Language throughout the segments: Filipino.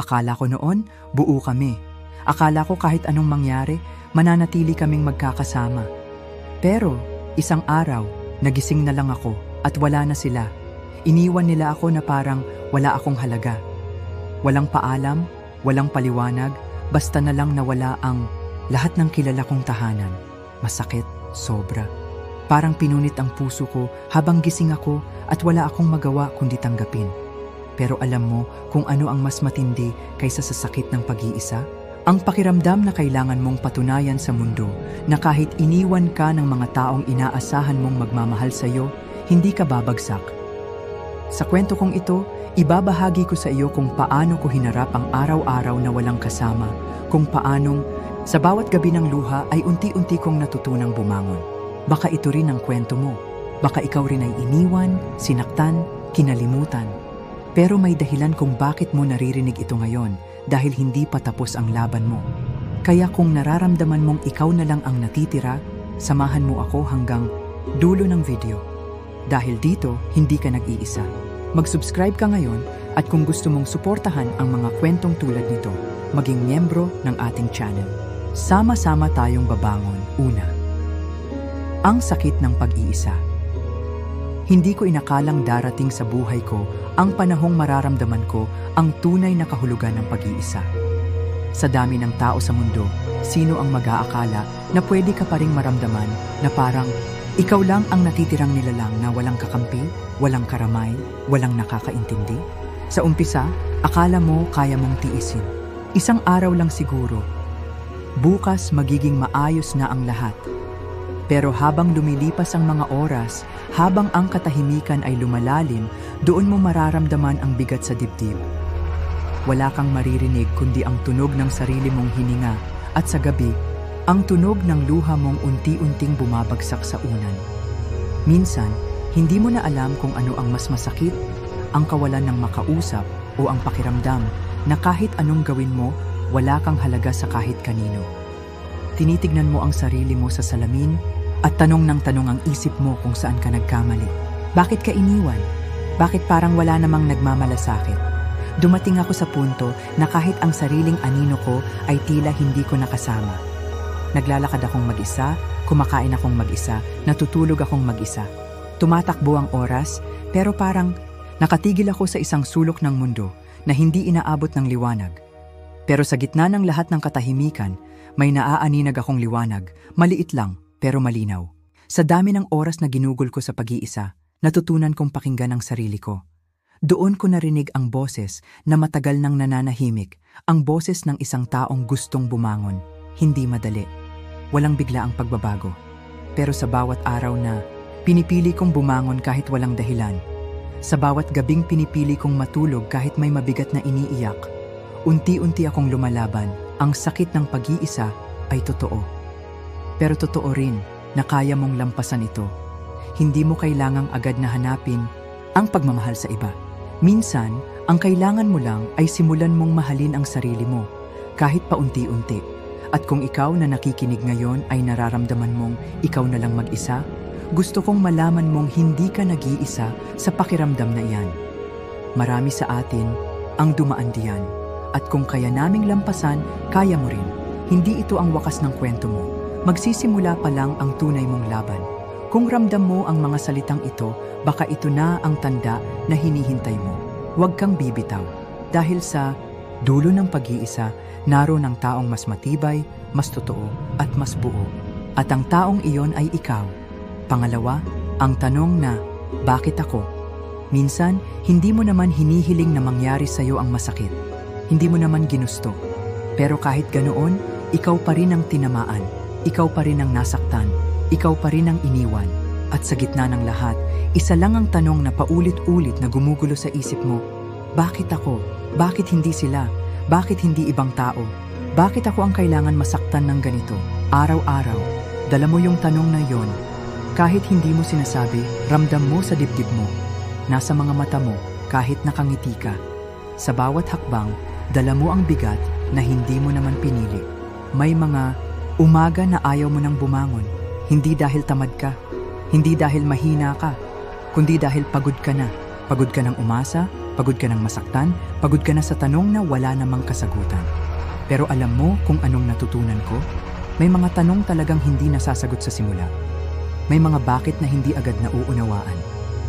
Akala ko noon, buo kami. Akala ko kahit anong mangyari, mananatili kaming magkakasama. Pero, isang araw, nagising na lang ako at wala na sila. Iniwan nila ako na parang wala akong halaga. Walang paalam, walang paliwanag, basta na lang nawala ang lahat ng kilala kong tahanan. Masakit, sobra. Parang pinunit ang puso ko habang gising ako at wala akong magawa kundi tanggapin. Pero alam mo kung ano ang mas matindi kaysa sa sakit ng pag-iisa? Ang pakiramdam na kailangan mong patunayan sa mundo na kahit iniwan ka ng mga taong inaasahan mong magmamahal sa iyo, hindi ka babagsak. Sa kwento kong ito, ibabahagi ko sa iyo kung paano ko hinarap ang araw-araw na walang kasama, kung paanong sa bawat gabi ng luha ay unti-unti kong natutunang bumangon. Baka ito rin ang kwento mo. Baka ikaw rin ay iniwan, sinaktan, kinalimutan. Pero may dahilan kung bakit mo naririnig ito ngayon dahil hindi pa tapos ang laban mo. Kaya kung nararamdaman mong ikaw na lang ang natitira, samahan mo ako hanggang dulo ng video. Dahil dito, hindi ka nag-iisa. Mag-subscribe ka ngayon at kung gusto mong suportahan ang mga kwentong tulad nito, maging miyembro ng ating channel. Sama-sama tayong babangon. Una, ang sakit ng pag-iisa. Hindi ko inakalang darating sa buhay ko ang panahong mararamdaman ko ang tunay na kahulugan ng pag-iisa. Sa dami ng tao sa mundo, sino ang mag-aakala na pwede ka pa ring maramdaman na parang ikaw lang ang natitirang nilalang na walang kakampi, walang karamay, walang nakakaintindi? Sa umpisa, akala mo kaya mong tiisin. Isang araw lang siguro. Bukas magiging maayos na ang lahat. Pero habang lumilipas ang mga oras, habang ang katahimikan ay lumalalim, doon mo mararamdaman ang bigat sa dibdib. Wala kang maririnig kundi ang tunog ng sarili mong hininga at sa gabi, ang tunog ng luha mong unti-unting bumabagsak sa unan. Minsan, hindi mo na alam kung ano ang mas masakit, ang kawalan ng makausap o ang pakiramdam na kahit anong gawin mo, wala kang halaga sa kahit kanino. Tinitignan mo ang sarili mo sa salamin at tanong ng tanong ang isip mo kung saan ka nagkamali. Bakit ka iniwan? Bakit parang wala namang nagmamalasakit? Dumating ako sa punto na kahit ang sariling anino ko ay tila hindi ko nakasama. Naglalakad akong mag-isa, kumakain akong mag-isa, natutulog akong mag-isa. Tumatakbo ang oras, pero parang nakatigil ako sa isang sulok ng mundo na hindi inaabot ng liwanag. Pero sa gitna ng lahat ng katahimikan, may naaaninag akong liwanag, maliit lang, pero malinaw. Sa dami ng oras na ginugol ko sa pag-iisa, natutunan kong pakinggan ang sarili ko. Doon ko narinig ang boses na matagal nang nananahimik, ang boses ng isang taong gustong bumangon. Hindi madali. Walang bigla ang pagbabago. Pero sa bawat araw na pinipili kong bumangon kahit walang dahilan, sa bawat gabing pinipili kong matulog kahit may mabigat na iniiyak, unti-unti akong lumalaban. Ang sakit ng pag-iisa ay totoo. Pero totoo rin na kaya mong lampasan ito. Hindi mo kailangang agad na hanapin ang pagmamahal sa iba. Minsan, ang kailangan mo lang ay simulan mong mahalin ang sarili mo, kahit paunti-unti. At kung ikaw na nakikinig ngayon ay nararamdaman mong ikaw na lang mag-isa, gusto kong malaman mong hindi ka nag-iisa sa pakiramdam na iyan. Marami sa atin ang dumaan diyan. At kung kaya naming lampasan, kaya mo rin. Hindi ito ang wakas ng kwento mo. Magsisimula pa lang ang tunay mong laban. Kung ramdam mo ang mga salitang ito, baka ito na ang tanda na hinihintay mo. Huwag kang bibitaw. Dahil sa dulo ng pag-iisa, naroon ang taong mas matibay, mas totoo, at mas buo. At ang taong iyon ay ikaw. Pangalawa, ang tanong na, bakit ako? Minsan, hindi mo naman hinihiling na mangyari sa iyo ang masakit. Hindi mo naman ginusto. Pero kahit ganoon, ikaw pa rin ang tinamaan. Ikaw pa rin ang nasaktan. Ikaw pa rin ang iniwan. At sa gitna ng lahat, isa lang ang tanong na paulit-ulit na gumugulo sa isip mo. Bakit ako? Bakit hindi sila? Bakit hindi ibang tao? Bakit ako ang kailangan masaktan ng ganito? Araw-araw, dala mo yung tanong na yon. Kahit hindi mo sinasabi, ramdam mo sa dibdib mo. Nasa mga mata mo, kahit nakangiti ka. Sa bawat hakbang, dala mo ang bigat na hindi mo naman pinili. May mga umaga na ayaw mo nang bumangon. Hindi dahil tamad ka, hindi dahil mahina ka, kundi dahil pagod ka na. Pagod ka ng umasa, Pagod ka ng masaktan, pagod ka na sa tanong na wala namang kasagutan. Pero alam mo kung anong natutunan ko? May mga tanong talagang hindi nasasagot sa simula. May mga bakit na hindi agad nauunawaan.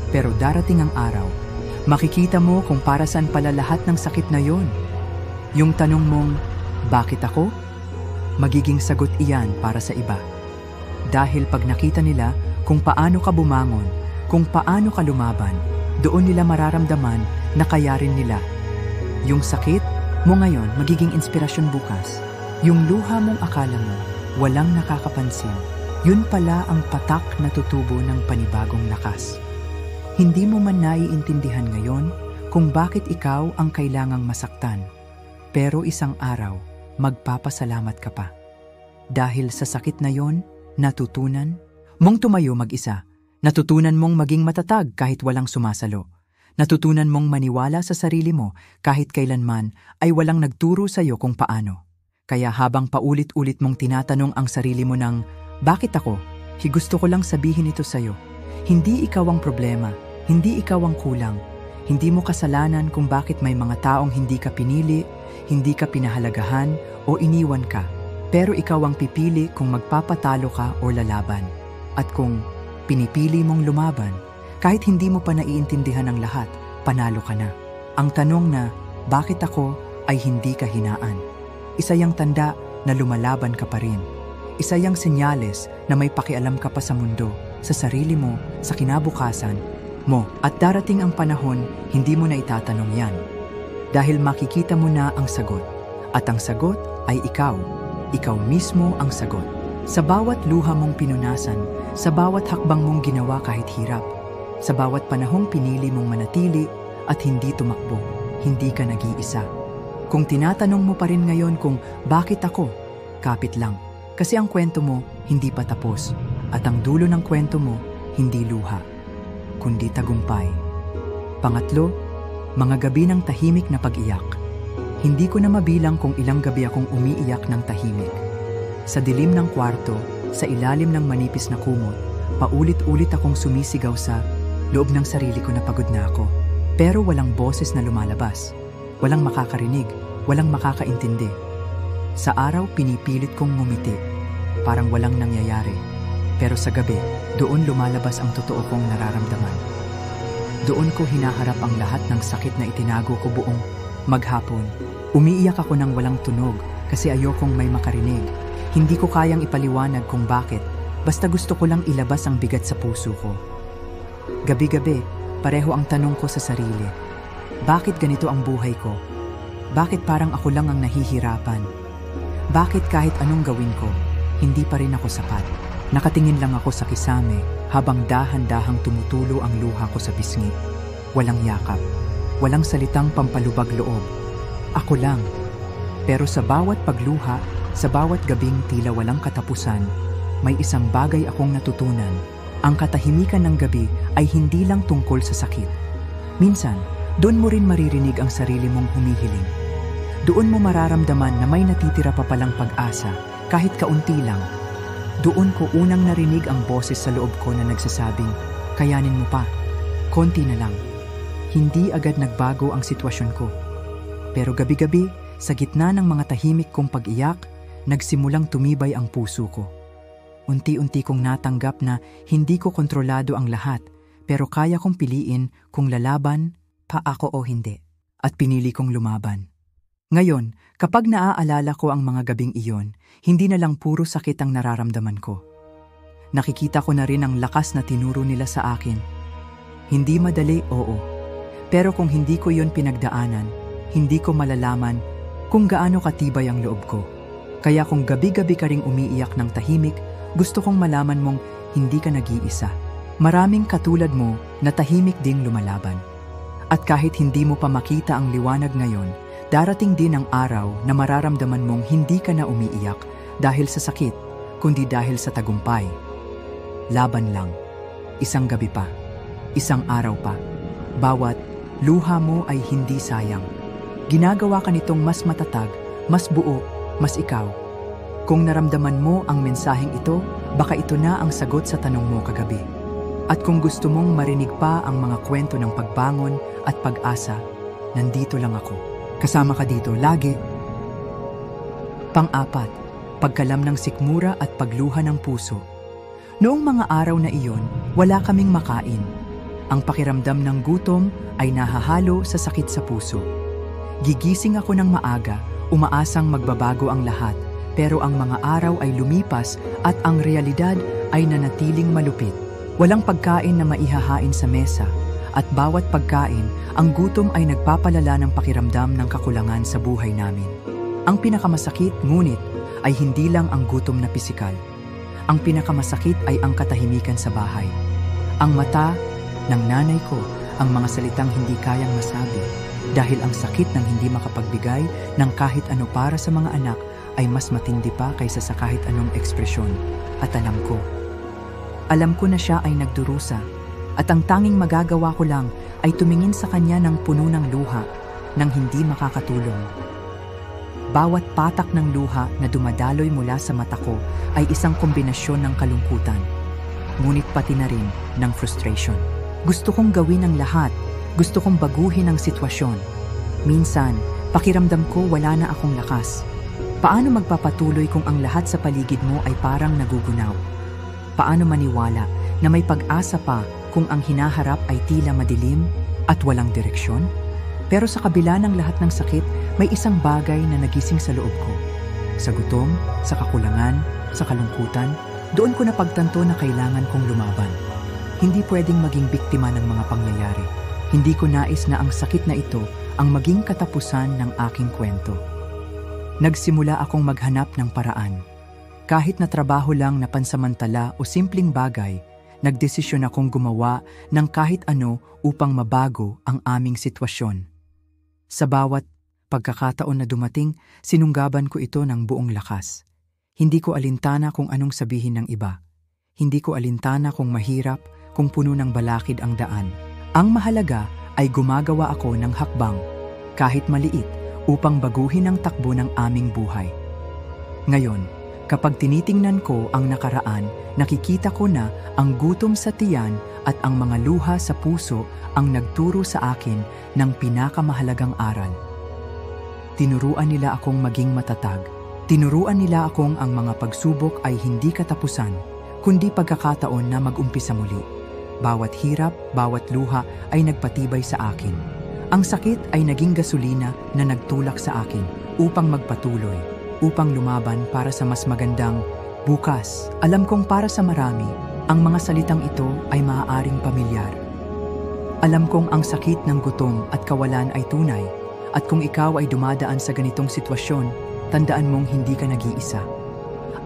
Pero darating ang araw, makikita mo kung para saan pala lahat ng sakit na yon. Yung tanong mong, bakit ako? Magiging sagot iyan para sa iba. Dahil pag nakita nila kung paano ka bumangon, kung paano ka lumaban, doon nila mararamdaman na kaya rin nila. Yung sakit mo ngayon magiging inspirasyon bukas. Yung luha mong akala mo walang nakakapansin, yun pala ang patak na tutubo ng panibagong lakas. Hindi mo man naiintindihan ngayon kung bakit ikaw ang kailangang masaktan. Pero isang araw, magpapasalamat ka pa. Dahil sa sakit na yon, natutunan mong tumayo mag-isa. Natutunan mong maging matatag kahit walang sumasalo. Natutunan mong maniwala sa sarili mo kahit kailanman ay walang nagturo sa iyo kung paano. Kaya habang paulit-ulit mong tinatanong ang sarili mo ng, bakit ako? Gusto ko lang sabihin ito sa iyo. Hindi ikaw ang problema, hindi ikaw ang kulang. Hindi mo kasalanan kung bakit may mga taong hindi ka pinili, hindi ka pinahalagahan o iniwan ka. Pero ikaw ang pipili kung magpapatalo ka o lalaban. At kung pinipili mong lumaban, kahit hindi mo pa naiintindihan ang lahat, panalo ka na. Ang tanong na, bakit ako, ay hindi kahinaan. Isa yang tanda na lumalaban ka pa rin. Isa yang senyales na may pakialam ka pa sa mundo, sa sarili mo, sa kinabukasan mo. At darating ang panahon, hindi mo na itatanong yan. Dahil makikita mo na ang sagot. At ang sagot ay ikaw. Ikaw mismo ang sagot. Sa bawat luha mong pinunasan, sa bawat hakbang mong ginawa kahit hirap, sa bawat panahong pinili mong manatili at hindi tumakbo, hindi ka nag-iisa. Kung tinatanong mo pa rin ngayon kung bakit ako, kapit lang. Kasi ang kwento mo hindi pa tapos at ang dulo ng kwento mo hindi luha, kundi tagumpay. Pangatlo, mga gabi ng tahimik na pag-iyak. Hindi ko na mabilang kung ilang gabi akong umiiyak ng tahimik. Sa dilim ng kwarto, sa ilalim ng manipis na kumot, paulit-ulit akong sumisigaw sa loob ng sarili ko na pagod na ako. Pero walang boses na lumalabas. Walang makakarinig, walang makakaintindi. Sa araw, pinipilit kong ngumiti. Parang walang nangyayari. Pero sa gabi, doon lumalabas ang totoo kong nararamdaman. Doon ko hinaharap ang lahat ng sakit na itinago ko buong maghapon. Umiiyak ako ng walang tunog kasi ayokong may makarinig. Hindi ko kayang ipaliwanag kung bakit, basta gusto ko lang ilabas ang bigat sa puso ko. Gabi-gabi, pareho ang tanong ko sa sarili. Bakit ganito ang buhay ko? Bakit parang ako lang ang nahihirapan? Bakit kahit anong gawin ko, hindi pa rin ako sapat? Nakatingin lang ako sa kisame habang dahan-dahang tumutulo ang luha ko sa pisngi. Walang yakap, walang salitang pampalubag loob. Ako lang. Pero sa bawat pagluha, sa bawat gabing tila walang katapusan, may isang bagay akong natutunan. Ang katahimikan ng gabi ay hindi lang tungkol sa sakit. Minsan, doon mo rin maririnig ang sarili mong humihiling. Doon mo mararamdaman na may natitira pa palang pag-asa, kahit kaunti lang. Doon ko unang narinig ang boses sa loob ko na nagsasabing, kayanin mo pa, konti na lang. Hindi agad nagbago ang sitwasyon ko. Pero gabi-gabi, sa gitna ng mga tahimik kong pag-iyak, nagsimulang tumibay ang puso ko. Unti-unti kong natanggap na hindi ko kontrolado ang lahat, pero kaya kong piliin kung lalaban pa ako o hindi. At pinili kong lumaban. Ngayon, kapag naaalala ko ang mga gabing iyon, hindi na lang puro sakit ang nararamdaman ko. Nakikita ko na rin ang lakas na tinuro nila sa akin. Hindi madali, oo. Pero kung hindi ko yon pinagdaanan, hindi ko malalaman kung gaano katibay ang loob ko. Kaya kung gabi-gabi ka ring umiiyak ng tahimik, gusto kong malaman mong hindi ka nag-iisa. Maraming katulad mo na tahimik ding lumalaban. At kahit hindi mo pa makita ang liwanag ngayon, darating din ang araw na mararamdaman mong hindi ka na umiiyak dahil sa sakit, kundi dahil sa tagumpay. Laban lang. Isang gabi pa. Isang araw pa. Bawat luha mo ay hindi sayang. Ginagawa ka nitong mas matatag, mas buo, mas ikaw. Kung naramdaman mo ang mensaheng ito, baka ito na ang sagot sa tanong mo kagabi. At kung gusto mong marinig pa ang mga kwento ng pagbangon at pag-asa, nandito lang ako. Kasama ka dito, lagi. Pang-apat, pagkalam ng sikmura at pagluha ng puso. Noong mga araw na iyon, wala kaming makain. Ang pakiramdam ng gutom ay nahahalo sa sakit sa puso. Gigising ako ng maaga, umaasang magbabago ang lahat, pero ang mga araw ay lumipas at ang realidad ay nanatiling malupit. Walang pagkain na maihahain sa mesa, at bawat pagkain, ang gutom ay nagpapalala ng pakiramdam ng kakulangan sa buhay namin. Ang pinakamasakit, ngunit, ay hindi lang ang gutom na pisikal. Ang pinakamasakit ay ang katahimikan sa bahay. Ang mata ng nanay ko, ang mga salitang hindi kayang masabi, dahil ang sakit ng hindi makapagbigay ng kahit ano para sa mga anak ay mas matindi pa kaysa sa kahit anong ekspresyon. At alam ko na siya ay nagdurusa, at ang tanging magagawa ko lang ay tumingin sa kanya ng puno ng luha nang hindi makakatulong. Bawat patak ng luha na dumadaloy mula sa mata ko ay isang kombinasyon ng kalungkutan, ngunit pati na rin ng frustration. Gusto kong gawin ang lahat, gusto kong baguhin ang sitwasyon. Minsan, pakiramdam ko wala na akong lakas. Paano magpapatuloy kung ang lahat sa paligid mo ay parang nagugunaw? Paano maniwala na may pag-asa pa kung ang hinaharap ay tila madilim at walang direksyon? Pero sa kabila ng lahat ng sakit, may isang bagay na nagising sa loob ko. Sa gutom, sa kakulangan, sa kalungkutan, doon ko napagtanto na kailangan kong lumaban. Hindi pwedeng maging biktima ng mga pangyayari. Hindi ko nais na ang sakit na ito ang maging katapusan ng aking kwento. Nagsimula akong maghanap ng paraan. Kahit na trabaho lang na pansamantala o simpleng bagay, nagdesisyon akong gumawa ng kahit ano upang mabago ang aming sitwasyon. Sa bawat pagkakataon na dumating, sinunggaban ko ito ng buong lakas. Hindi ko alintana kung anong sabihin ng iba. Hindi ko alintana kung mahirap, kung puno ng balakid ang daan. Ang mahalaga ay gumagawa ako ng hakbang, kahit maliit, upang baguhin ang takbo ng aming buhay. Ngayon, kapag tinitingnan ko ang nakaraan, nakikita ko na ang gutom sa tiyan at ang mga luha sa puso ang nagturo sa akin ng pinakamahalagang aral. Tinuruan nila akong maging matatag. Tinuruan nila akong ang mga pagsubok ay hindi katapusan, kundi pagkakataon na mag-umpisa muli. Bawat hirap, bawat luha ay nagpatibay sa akin. Ang sakit ay naging gasolina na nagtulak sa akin upang magpatuloy, upang lumaban para sa mas magandang bukas. Alam kong para sa marami, ang mga salitang ito ay maaaring pamilyar. Alam kong ang sakit ng gutom at kawalan ay tunay, at kung ikaw ay dumadaan sa ganitong sitwasyon, tandaan mong hindi ka nag-iisa.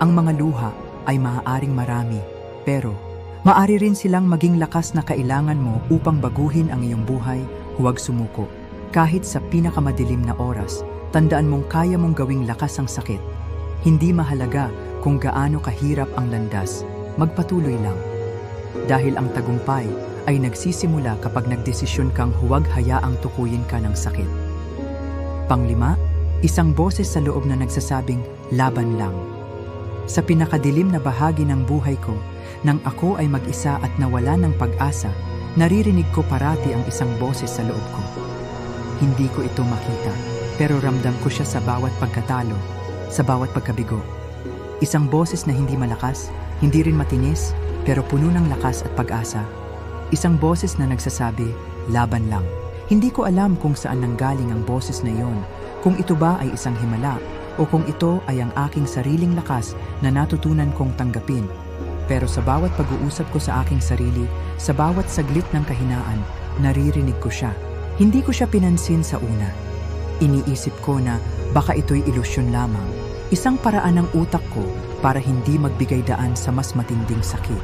Ang mga luha ay maaaring marami, pero maaari rin silang maging lakas na kailangan mo upang baguhin ang iyong buhay. Huwag sumuko. Kahit sa pinakamadilim na oras, tandaan mong kaya mong gawing lakas ang sakit. Hindi mahalaga kung gaano kahirap ang landas, magpatuloy lang. Dahil ang tagumpay ay nagsisimula kapag nagdesisyon kang huwag hayaang tukuyin ka ng sakit. Panglima, isang boses sa loob na nagsasabing, laban lang. Sa pinakadilim na bahagi ng buhay ko, nang ako ay mag-isa at nawala ng pag-asa, naririnig ko parati ang isang boses sa loob ko. Hindi ko ito makita, pero ramdam ko siya sa bawat pagkatalo, sa bawat pagkabigo. Isang boses na hindi malakas, hindi rin matinis, pero puno ng lakas at pag-asa. Isang boses na nagsasabi, laban lang. Hindi ko alam kung saan nanggaling ang boses na iyon, kung ito ba ay isang himala, o kung ito ay ang aking sariling lakas na natutunan kong tanggapin. Pero sa bawat pag-uusap ko sa aking sarili, sa bawat saglit ng kahinaan, naririnig ko siya. Hindi ko siya pinansin sa una. Iniisip ko na baka ito'y ilusyon lamang. Isang paraan ng utak ko para hindi magbigay daan sa mas matinding sakit.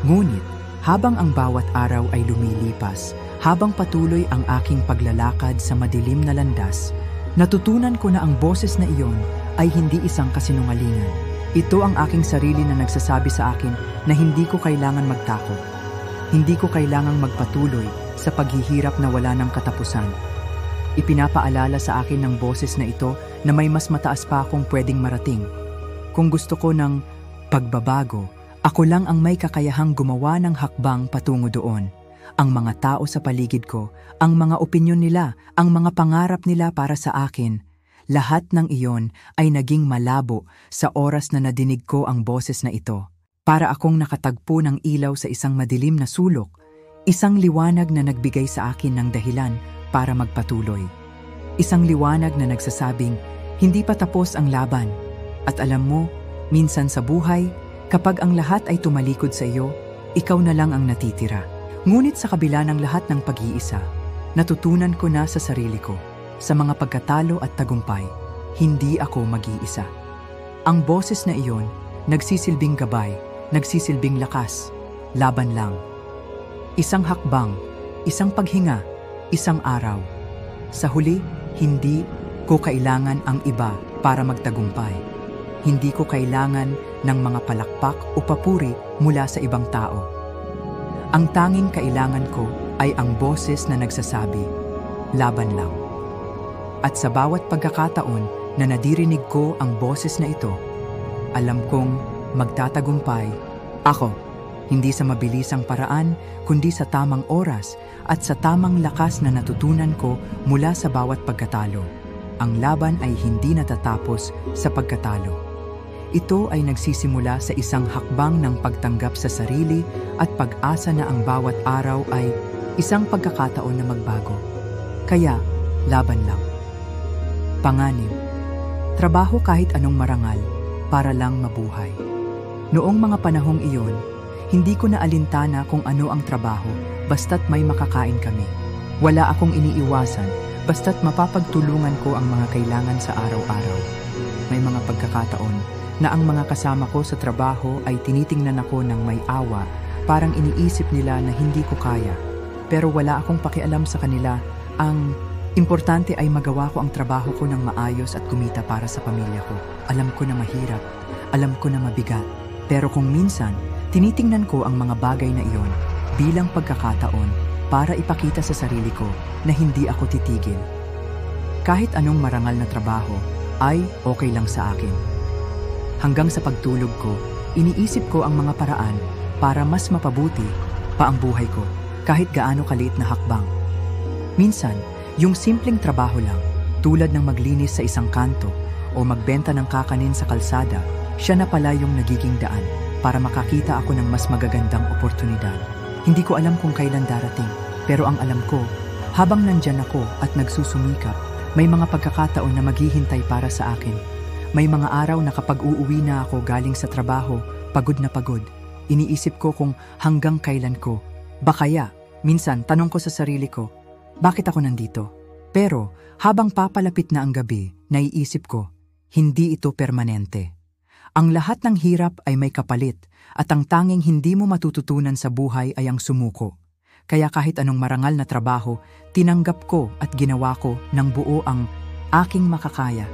Ngunit, habang ang bawat araw ay lumilipas, habang patuloy ang aking paglalakad sa madilim na landas, natutunan ko na ang boses na iyon ay hindi isang kasinungalingan. Ito ang aking sarili na nagsasabi sa akin na hindi ko kailangan magtakot. Hindi ko kailangang magpatuloy sa paghihirap na wala ng katapusan. Ipinapaalala sa akin ng boses na ito na may mas mataas pa akong pwedeng marating. Kung gusto ko ng pagbabago, ako lang ang may kakayahang gumawa ng hakbang patungo doon. ang mga tao sa paligid ko, ang mga opinyon nila, ang mga pangarap nila para sa akin. Lahat ng iyon ay naging malabo sa oras na nadinig ko ang boses na ito. Para akong nakatagpo ng ilaw sa isang madilim na sulok, isang liwanag na nagbigay sa akin ng dahilan para magpatuloy. Isang liwanag na nagsasabing, hindi pa tapos ang laban. At alam mo, minsan sa buhay, kapag ang lahat ay tumalikod sa iyo, ikaw na lang ang natitira. Ngunit sa kabila ng lahat ng pag-iisa, natutunan ko na sa sarili ko, sa mga pagkatalo at tagumpay, hindi ako mag-iisa. Ang boses na iyon, nagsisilbing gabay, nagsisilbing lakas, laban lang. Isang hakbang, isang paghinga, isang araw. Sa huli, hindi ko kailangan ang iba para magtagumpay. Hindi ko kailangan ng mga palakpak o papuri mula sa ibang tao. Ang tanging kailangan ko ay ang boses na nagsasabi, laban lang. At sa bawat pagkakataon na nadirinig ko ang boses na ito, alam kong magtatagumpay ako, hindi sa mabilisang paraan, kundi sa tamang oras at sa tamang lakas na natutunan ko mula sa bawat pagkatalo. Ang laban ay hindi natatapos sa pagkatalo. Ito ay nagsisimula sa isang hakbang ng pagtanggap sa sarili at pag-asa na ang bawat araw ay isang pagkakataon na magbago. Kaya, laban lang. Panganib, trabaho kahit anong marangal para lang mabuhay. Noong mga panahong iyon, hindi ko na alintana kung ano ang trabaho basta't may makakain kami. Wala akong iniiwasan basta't mapapagtulungan ko ang mga kailangan sa araw-araw. May mga pagkakataon na ang mga kasama ko sa trabaho ay tinitingnan ako ng may awa, parang iniisip nila na hindi ko kaya. Pero wala akong pakialam sa kanila. Ang importante ay magawa ko ang trabaho ko ng maayos at kumita para sa pamilya ko. Alam ko na mahirap, alam ko na mabigat. Pero kung minsan, tinitingnan ko ang mga bagay na iyon bilang pagkakataon para ipakita sa sarili ko na hindi ako titigil. Kahit anong marangal na trabaho ay okay lang sa akin. Hanggang sa pagtulog ko, iniisip ko ang mga paraan para mas mapabuti pa ang buhay ko kahit gaano kaliit na hakbang. Minsan, yung simpleng trabaho lang, tulad ng maglinis sa isang kanto o magbenta ng kakanin sa kalsada, siya na pala yung nagiging daan para makakita ako ng mas magagandang oportunidad. Hindi ko alam kung kailan darating, pero ang alam ko, habang nandyan ako at nagsusumikap, may mga pagkakataon na maghihintay para sa akin. May mga araw na kapag uuwi na ako galing sa trabaho, pagod na pagod, iniisip ko kung hanggang kailan ko. Bakaya, minsan tanong ko sa sarili ko, bakit ako nandito? Pero habang papalapit na ang gabi, naiisip ko, hindi ito permanente. Ang lahat ng hirap ay may kapalit at ang tanging hindi mo matututunan sa buhay ay ang sumuko. Kaya kahit anong marangal na trabaho, tinanggap ko at ginawa ko ng buo ang aking makakaya.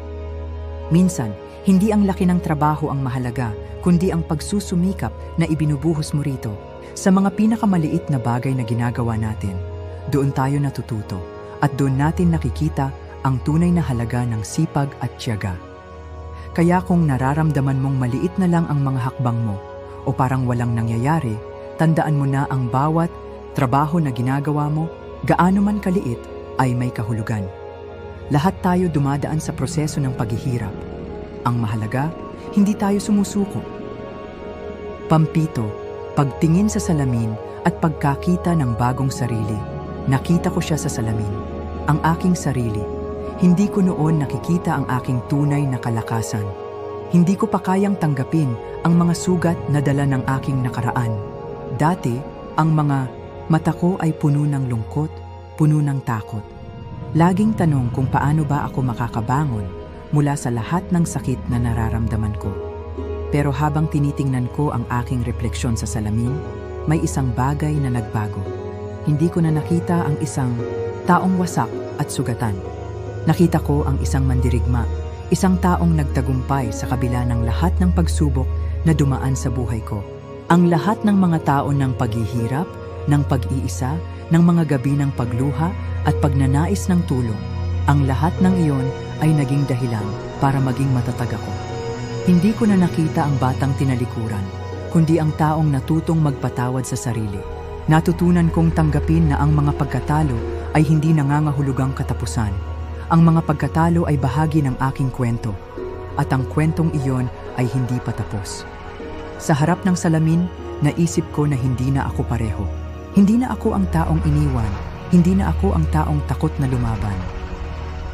Minsan, hindi ang laki ng trabaho ang mahalaga, kundi ang pagsusumikap na ibinubuhos mo rito. Sa mga pinakamaliit na bagay na ginagawa natin, doon tayo natututo at doon natin nakikita ang tunay na halaga ng sipag at tiyaga. Kaya kung nararamdaman mong maliit na lang ang mga hakbang mo o parang walang nangyayari, tandaan mo na ang bawat trabaho na ginagawa mo, gaano man kaliit, ay may kahulugan. Lahat tayo dumadaan sa proseso ng paghihirap. Ang mahalaga, hindi tayo sumusuko. Pampito, pagtingin sa salamin at pagkakita ng bagong sarili. Nakita ko siya sa salamin, ang aking sarili. Hindi ko noon nakikita ang aking tunay na kalakasan. Hindi ko pa kayang tanggapin ang mga sugat na dala ng aking nakaraan. Dati, ang mga mata ko ay puno ng lungkot, puno ng takot. Laging tanong kung paano ba ako makakabangon mula sa lahat ng sakit na nararamdaman ko. Pero habang tinitingnan ko ang aking refleksyon sa salamin, may isang bagay na nagbago. Hindi ko na nakita ang isang taong wasak at sugatan. Nakita ko ang isang mandirigma, isang taong nagtagumpay sa kabila ng lahat ng pagsubok na dumaan sa buhay ko. Ang lahat ng mga tao ng paghihirap, ng pag-iisa, ng mga gabi ng pagluha at pagnanais ng tulong. Ang lahat ng iyon ay naging dahilan para maging matatag ako. Hindi ko na nakita ang batang tinalikuran, kundi ang taong natutong magpatawad sa sarili. Natutunan kong tanggapin na ang mga pagkatalo ay hindi nangangahulugang katapusan. Ang mga pagkatalo ay bahagi ng aking kwento, at ang kwentong iyon ay hindi pa tapos. Sa harap ng salamin, naisip ko na hindi na ako pareho. Hindi na ako ang taong iniwan, hindi na ako ang taong takot na lumaban.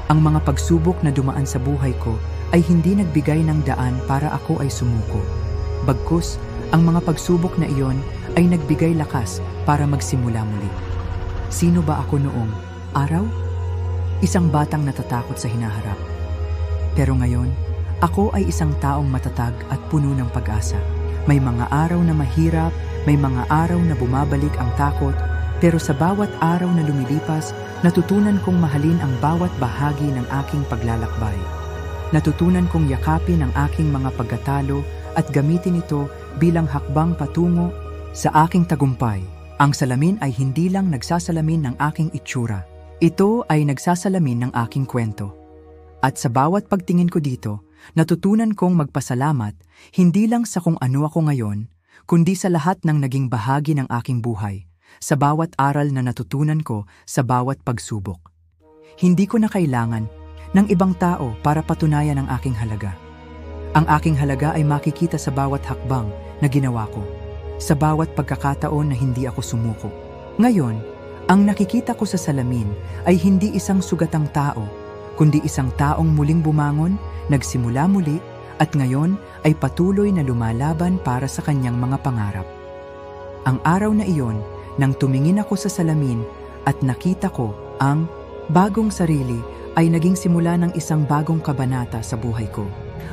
Ang mga pagsubok na dumaan sa buhay ko ay hindi nagbigay ng daan para ako ay sumuko. Bagkus, ang mga pagsubok na iyon ay nagbigay lakas para magsimula muli. Sino ba ako noong araw? Isang batang natatakot sa hinaharap. Pero ngayon, ako ay isang taong matatag at puno ng pag-asa. May mga araw na mahirap, may mga araw na bumabalik ang takot, pero sa bawat araw na lumilipas, natutunan kong mahalin ang bawat bahagi ng aking paglalakbay. Natutunan kong yakapin ang aking mga pagkatalo at gamitin ito bilang hakbang patungo sa aking tagumpay. Ang salamin ay hindi lang nagsasalamin ng aking itsura. Ito ay nagsasalamin ng aking kwento. At sa bawat pagtingin ko dito, natutunan kong magpasalamat hindi lang sa kung ano ako ngayon, kundi sa lahat ng naging bahagi ng aking buhay, sa bawat aral na natutunan ko sa bawat pagsubok. Hindi ko na kailangan ng ibang tao para patunayan ang aking halaga. Ang aking halaga ay makikita sa bawat hakbang na ginawa ko, sa bawat pagkakataon na hindi ako sumuko. Ngayon, ang nakikita ko sa salamin ay hindi isang sugatang tao, kundi isang taong muling bumangon, nagsimula muli, at ngayon ay patuloy na lumalaban para sa kanyang mga pangarap. Ang araw na iyon, nang tumingin ako sa salamin at nakita ko ang bagong sarili, ay naging simula ng isang bagong kabanata sa buhay ko.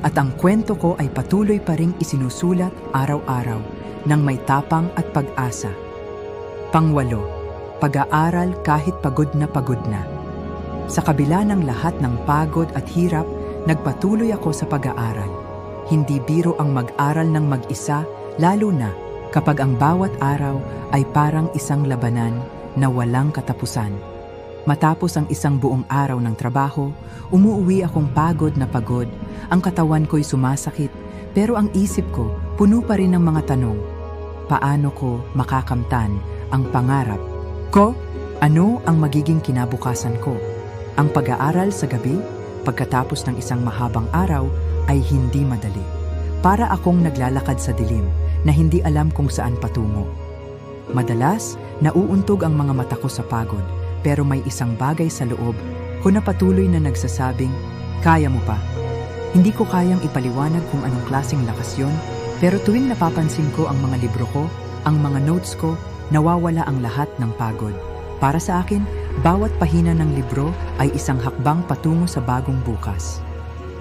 At ang kwento ko ay patuloy pa ring isinusulat araw-araw ng may tapang at pag-asa. Pangwalo, pag-aaral kahit pagod na pagod na. Sa kabila ng lahat ng pagod at hirap, nagpatuloy ako sa pag-aaral. Hindi biro ang mag-aral ng mag-isa, lalo na kapag ang bawat araw ay parang isang labanan na walang katapusan. Matapos ang isang buong araw ng trabaho, umuuwi akong pagod na pagod, ang katawan ko'y sumasakit, pero ang isip ko puno pa rin ng mga tanong. Paano ko makakamtan ang pangarap ko? Ano ang magiging kinabukasan ko? Ang pag-aaral sa gabi, pagkatapos ng isang mahabang araw, ay hindi madali. Para akong naglalakad sa dilim na hindi alam kung saan patungo. Madalas, nauuntog ang mga mata ko sa pagod, pero may isang bagay sa loob ko na patuloy na nagsasabing, kaya mo pa. Hindi ko kayang ipaliwanag kung anong klaseng lakas yon, pero tuwing napapansin ko ang mga libro ko, ang mga notes ko, nawawala ang lahat ng pagod. Para sa akin, bawat pahina ng libro ay isang hakbang patungo sa bagong bukas.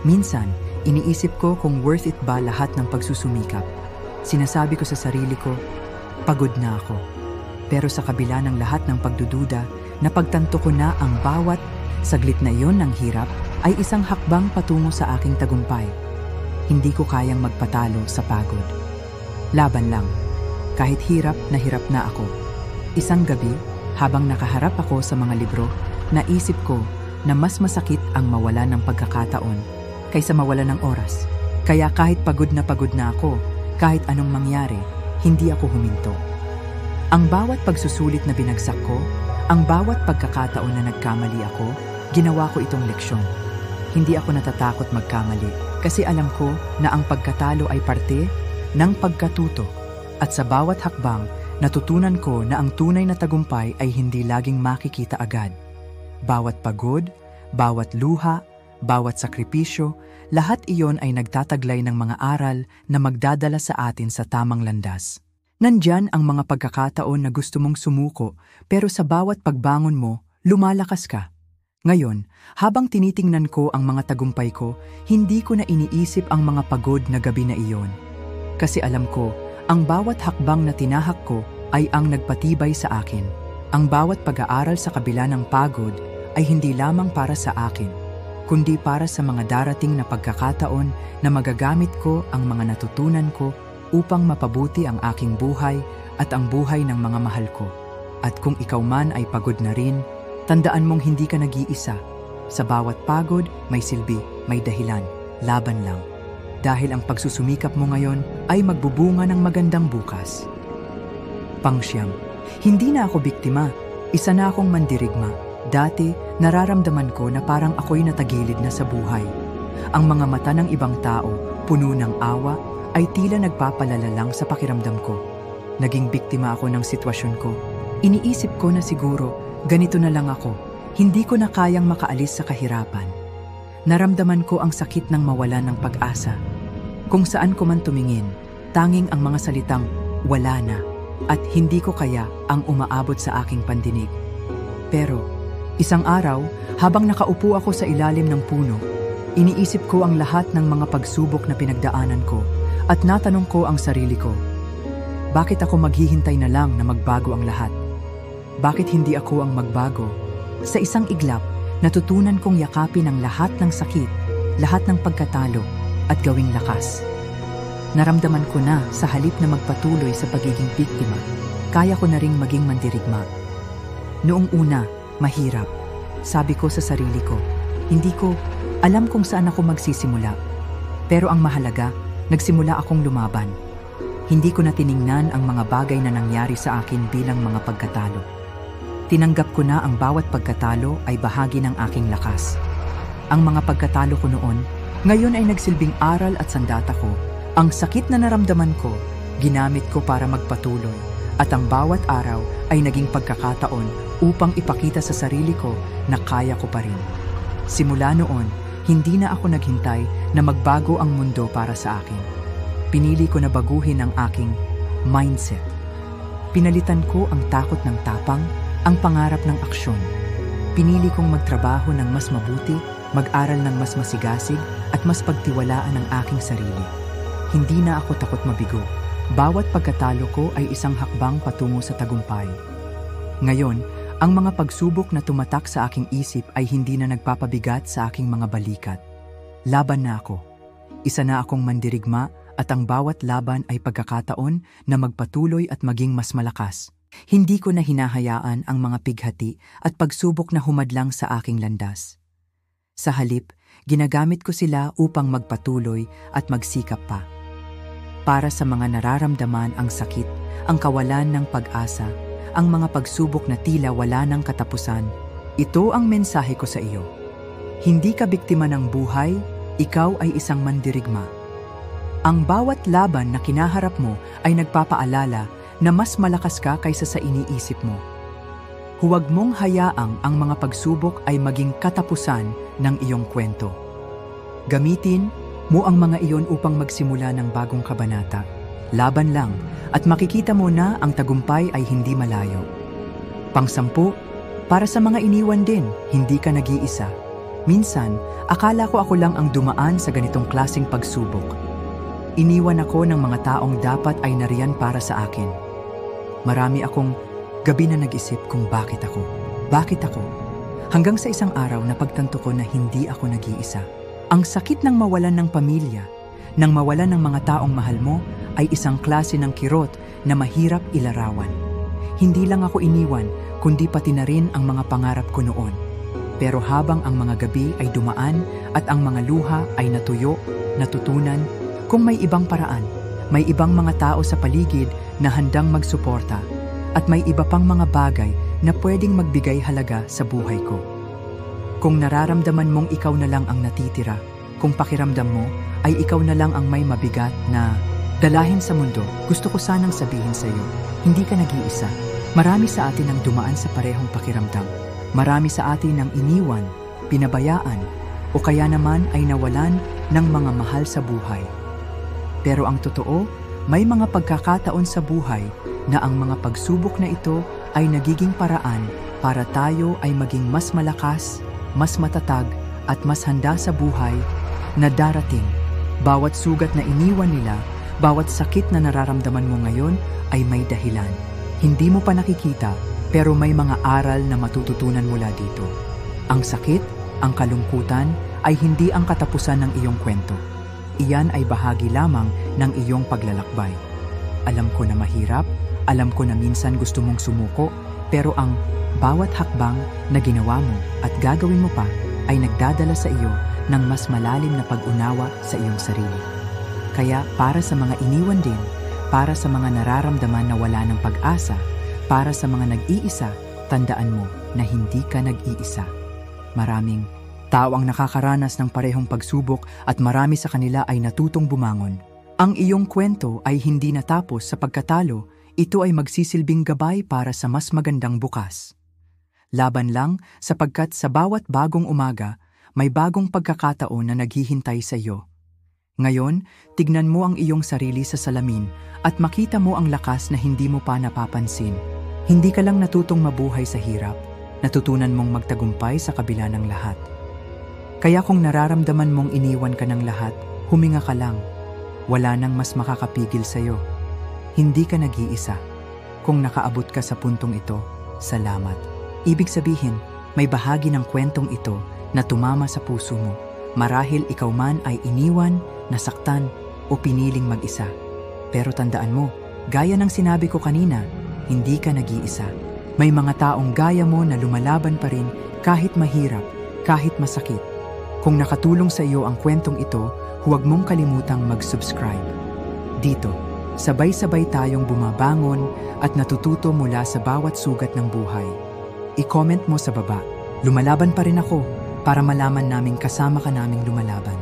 Minsan, iniisip ko kung worth it ba lahat ng pagsusumikap. Sinasabi ko sa sarili ko, pagod na ako. Pero sa kabila ng lahat ng pagdududa, napagtanto ko na ang bawat saglit na iyon ng hirap ay isang hakbang patungo sa aking tagumpay. Hindi ko kayang magpatalo sa pagod. Laban lang. Kahit hirap na ako. Isang gabi, habang nakaharap ako sa mga libro, naisip ko na mas masakit ang mawala ng pagkakataon kaysa mawala ng oras. Kaya kahit pagod na ako, kahit anong mangyari, hindi ako huminto. Ang bawat pagsusulit na binagsak ko, ang bawat pagkakataon na nagkamali ako, ginawa ko itong leksyon. Hindi ako natatakot magkamali kasi alam ko na ang pagkatalo ay parte ng pagkatuto. At sa bawat hakbang, natutunan ko na ang tunay na tagumpay ay hindi laging makikita agad. Bawat pagod, bawat luha, bawat sakripisyo, lahat iyon ay nagtataglay ng mga aral na magdadala sa atin sa tamang landas. Nandyan ang mga pagkakataon na gusto mong sumuko, pero sa bawat pagbangon mo, lumalakas ka. Ngayon, habang tinitingnan ko ang mga tagumpay ko, hindi ko na iniisip ang mga pagod na gabi na iyon. Kasi alam ko, ang bawat hakbang na tinahak ko ay ang nagpatibay sa akin. Ang bawat pag-aaral sa kabila ng pagod ay hindi lamang para sa akin, kundi para sa mga darating na pagkakataon na magagamit ko ang mga natutunan ko upang mapabuti ang aking buhay at ang buhay ng mga mahal ko. At kung ikaw man ay pagod na rin, tandaan mong hindi ka nag-iisa. Sa bawat pagod, may silbi, may dahilan, laban lang. Dahil ang pagsusumikap mo ngayon ay magbubunga ng magandang bukas. Pangsyam, Hindi na ako biktima, isa na akong mandirigma. Dati, nararamdaman ko na parang ako'y natagilid na sa buhay. Ang mga mata ng ibang tao, puno ng awa, ay tila nagpapalala lang sa pakiramdam ko. Naging biktima ako ng sitwasyon ko. Iniisip ko na siguro, ganito na lang ako. Hindi ko na kayang makaalis sa kahirapan. Naramdaman ko ang sakit ng mawalan ng pag-asa. Kung saan ko man tumingin, tanging ang mga salitang wala na at hindi ko kaya ang umaabot sa aking pandinig. Pero, isang araw, habang nakaupo ako sa ilalim ng puno, iniisip ko ang lahat ng mga pagsubok na pinagdaanan ko at natanong ko ang sarili ko, bakit ako maghihintay na lang na magbago ang lahat? Bakit hindi ako ang magbago? Sa isang iglap, natutunan kong yakapin ang lahat ng sakit, lahat ng pagkatalo at gawing lakas. Naramdaman ko na sa halip na magpatuloy sa pagiging biktima, kaya ko na ring maging mandirigma. Noong una, mahirap. Sabi ko sa sarili ko, hindi ko alam kung saan ako magsisimula. Pero ang mahalaga, nagsimula akong lumaban. Hindi ko na tiningnan ang mga bagay na nangyari sa akin bilang mga pagkatalo. Tinanggap ko na ang bawat pagkatalo ay bahagi ng aking lakas. Ang mga pagkatalo ko noon, ngayon ay nagsilbing aral at sandata ko. Ang sakit na naramdaman ko, ginamit ko para magpatuloy. At ang bawat araw ay naging pagkakataon upang ipakita sa sarili ko na kaya ko pa rin. Simula noon, hindi na ako naghintay na magbago ang mundo para sa akin. Pinili ko na baguhin ang aking mindset. Pinalitan ko ang takot ng tapang, ang pangarap ng aksyon. Pinili kong magtrabaho ng mas mabuti, mag-aral ng mas masigasig, at mas pagtiwalaan ang aking sarili. Hindi na ako takot mabigo. Bawat pagkatalo ko ay isang hakbang patungo sa tagumpay. Ngayon, ang mga pagsubok na tumatak sa aking isip ay hindi na nagpapabigat sa aking mga balikat. Laban na ako. Isa na akong mandirigma at ang bawat laban ay pagkakataon na magpatuloy at maging mas malakas. Hindi ko na hinahayaan ang mga pighati at pagsubok na humadlang sa aking landas. Sa halip, ginagamit ko sila upang magpatuloy at magsikap pa. Para sa mga nararamdaman ang sakit, ang kawalan ng pag-asa, ang mga pagsubok na tila wala ng katapusan, ito ang mensahe ko sa iyo. Hindi ka biktima ng buhay, ikaw ay isang mandirigma. Ang bawat laban na kinaharap mo ay nagpapaalala na mas malakas ka kaysa sa iniisip mo. Huwag mong hayaang ang mga pagsubok ay maging katapusan ng iyong kwento. Gamitin mo ang mga iyon upang magsimula ng bagong kabanata. Laban lang at makikita mo na ang tagumpay ay hindi malayo. Pang-10, para sa mga iniwan din, hindi ka nag-iisa. Minsan, akala ko ako lang ang dumaan sa ganitong klaseng pagsubok. Iniwan ako ng mga taong dapat ay nariyan para sa akin. Marami akong gabi na nag-isip kung bakit ako. Bakit ako? Hanggang sa isang araw na pagtanto ko na hindi ako nag-iisa. Ang sakit ng mawalan ng pamilya, ng mawalan ng mga taong mahal mo, ay isang klase ng kirot na mahirap ilarawan. Hindi lang ako iniwan, kundi pati na rin ang mga pangarap ko noon. Pero habang ang mga gabi ay dumaan at ang mga luha ay natuyo, natutunan, kung may ibang paraan, may ibang mga tao sa paligid na handang magsuporta at may iba pang mga bagay na pwedeng magbigay halaga sa buhay ko. Kung nararamdaman mong ikaw na lang ang natitira, kung pakiramdam mo ay ikaw na lang ang may mabigat na dalahin sa mundo, gusto ko sanang sabihin sa iyo, hindi ka nag-iisa. Marami sa atin ang dumaan sa parehong pakiramdam. Marami sa atin ang iniwan, pinabayaan, o kaya naman ay nawalan ng mga mahal sa buhay. Pero ang totoo, may mga pagkakataon sa buhay na ang mga pagsubok na ito ay nagiging paraan para tayo ay maging mas malakas, mas matatag at mas handa sa buhay na darating. Bawat sugat na iniwan nila, bawat sakit na nararamdaman mo ngayon ay may dahilan. Hindi mo pa nakikita pero may mga aral na matututunan mula dito. Ang sakit, ang kalungkutan ay hindi ang katapusan ng iyong kwento. Iyan ay bahagi lamang ng iyong paglalakbay. Alam ko na mahirap, alam ko na minsan gusto mong sumuko, pero ang bawat hakbang na ginawa mo at gagawin mo pa ay nagdadala sa iyo ng mas malalim na pag-unawa sa iyong sarili. Kaya para sa mga iniwan din, para sa mga nararamdaman na wala ng pag-asa, Para sa mga nag-iisa, tandaan mo na hindi ka nag-iisa. Maraming tao ang nakakaranas ng parehong pagsubok at marami sa kanila ay natutong bumangon. Ang iyong kwento ay hindi natapos sa pagkatalo, ito ay magsisilbing gabay para sa mas magandang bukas. Laban lang sapagkat sa bawat bagong umaga, may bagong pagkakataon na naghihintay sa iyo. Ngayon, tignan mo ang iyong sarili sa salamin at makita mo ang lakas na hindi mo pa napapansin. Hindi ka lang natutong mabuhay sa hirap, natutunan mong magtagumpay sa kabila ng lahat. Kaya kung nararamdaman mong iniwan ka ng lahat, huminga ka lang. Wala nang mas makakapigil sa iyo. Hindi ka nag-iisa. Kung nakaabot ka sa puntong ito, salamat. Ibig sabihin, may bahagi ng kwentong ito na tumama sa puso mo. Marahil ikaw man ay iniwan, nasaktan, o piniling mag-isa. Pero tandaan mo, gaya ng sinabi ko kanina, hindi ka nag-iisa. May mga taong gaya mo na lumalaban pa rin kahit mahirap, kahit masakit. Kung nakatulong sa iyo ang kwentong ito, huwag mong kalimutang mag-subscribe. Dito, sabay-sabay tayong bumabangon at natututo mula sa bawat sugat ng buhay. I-comment mo sa baba, lumalaban pa rin ako, para malaman naming kasama ka naming lumalaban.